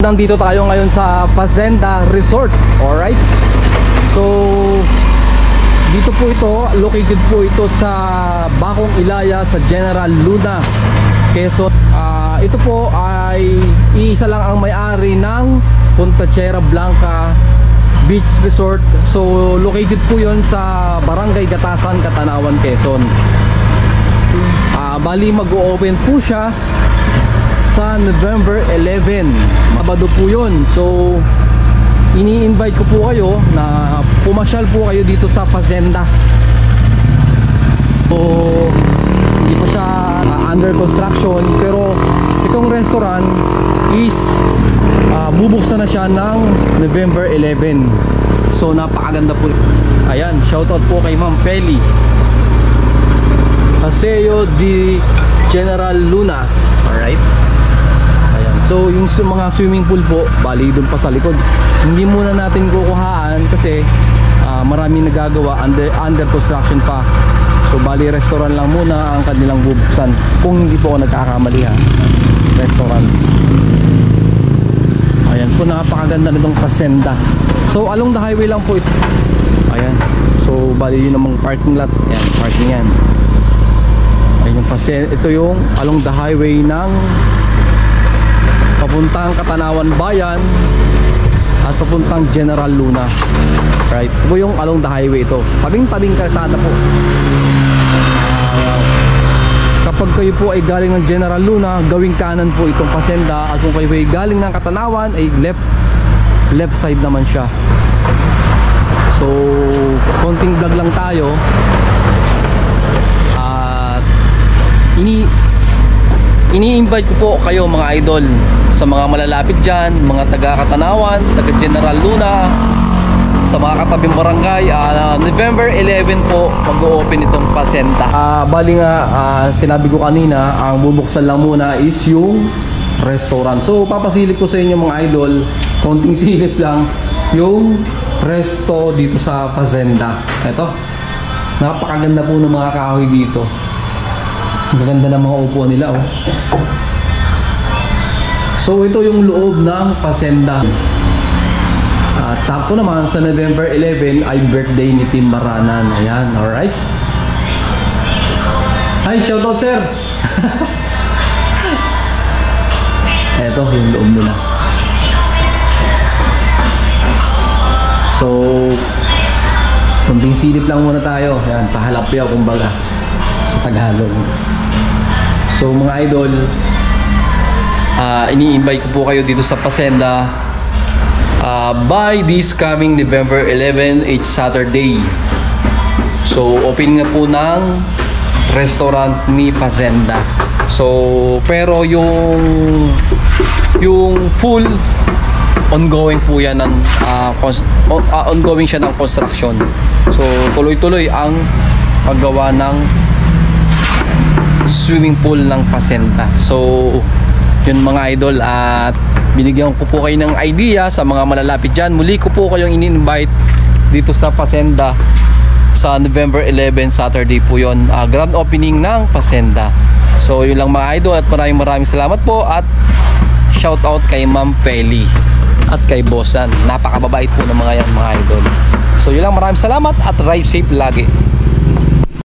Nandito tayo ngayon sa Fazenda Resort. Alright. So dito po ito, located po ito sa Bacong Ilaya sa General Luna, Quezon. Ito po ay iisa lang ang may-ari ng Punta Tierra Blanca Beach Resort. So located po yon sa Barangay Gatasan, Catanawan, Quezon. Bali mag-o-open po siya sa November 11, Sabado po yun. So ini-invite ko po kayo na pumasyal po kayo dito sa Fazenda. So hindi pa siya under construction, pero itong restaurant is bubuksan na siya ng November 11. So napakaganda po. Ayan, shoutout po kay Ma'am Feli, Paseo di General Luna. Alright. Ayan. So yung mga swimming pool po, bali doon pa sa likod. Hindi muna natin kukuhaan kasi maraming nagagawa, under construction pa. So bali restaurant lang muna ang kanilang bubuksan, kung hindi po ako nagkakamali ha. Restaurant. Ayan po, napakaganda nitong Fazenda. So along the highway lang po ito. Ayan. So bali yun namang parking lot. Ayan, parking yan. Ayan yung Fazenda. Ito yung along the highway ng papuntang Catanawan Bayan at papuntang General Luna. Right? Ito po yung along the highway ito. Tabing-tabing kalsada po. Kapag kayo po ay galing ng General Luna, gawing kanan po itong Fazenda. At kung kayo ay galing ng Catanawan, ay left side naman siya. So konting vlog lang tayo. At ini-invite ko po kayo mga idol, sa mga malalapit dyan, mga taga Catanawan, taga General Luna, sa mga katabing barangay. November 11 po mag-o-open itong Fazenda. Bali nga, sinabi ko kanina, ang bubuksan lang muna is yung restaurant. So papasilip ko sa inyo mga idol, konting silip lang, yung resto dito sa Fazenda. Ito, napakaganda po ng mga kahoy dito. Maganda ng mga upuan nila, oh. So ito yung loob ng Fazenda. At sakto naman sa November 11 ay birthday ni Tim Baranan. Ayan, alright. Hi, shoutout sir. Ito yung loob nila. So kunting silip lang muna tayo. Ayan, pahalapyaw kumbaga sa Tagalog. So mga idol, ini-invite ko po kayo dito sa Fazenda by this coming November 11, it's Saturday. So open nga po ng restaurant ni Fazenda. So pero yung full ongoing po yan ng ongoing siya ng construction. So tuloy-tuloy ang paggawa ng swimming pool ng Fazenda. So yun mga idol, at binigyan ko po kayo ng idea sa mga malalapit dyan. Muli ko po kayong in-invite dito sa Fazenda sa November 11, Saturday po yun, grand opening ng Fazenda. So yun lang mga idol, at maraming salamat po, at shout out kay Ma'am Feli at kay Bossan. Napakababait po ng mga yan mga idol. So yun lang, maraming salamat at drive safe lagi.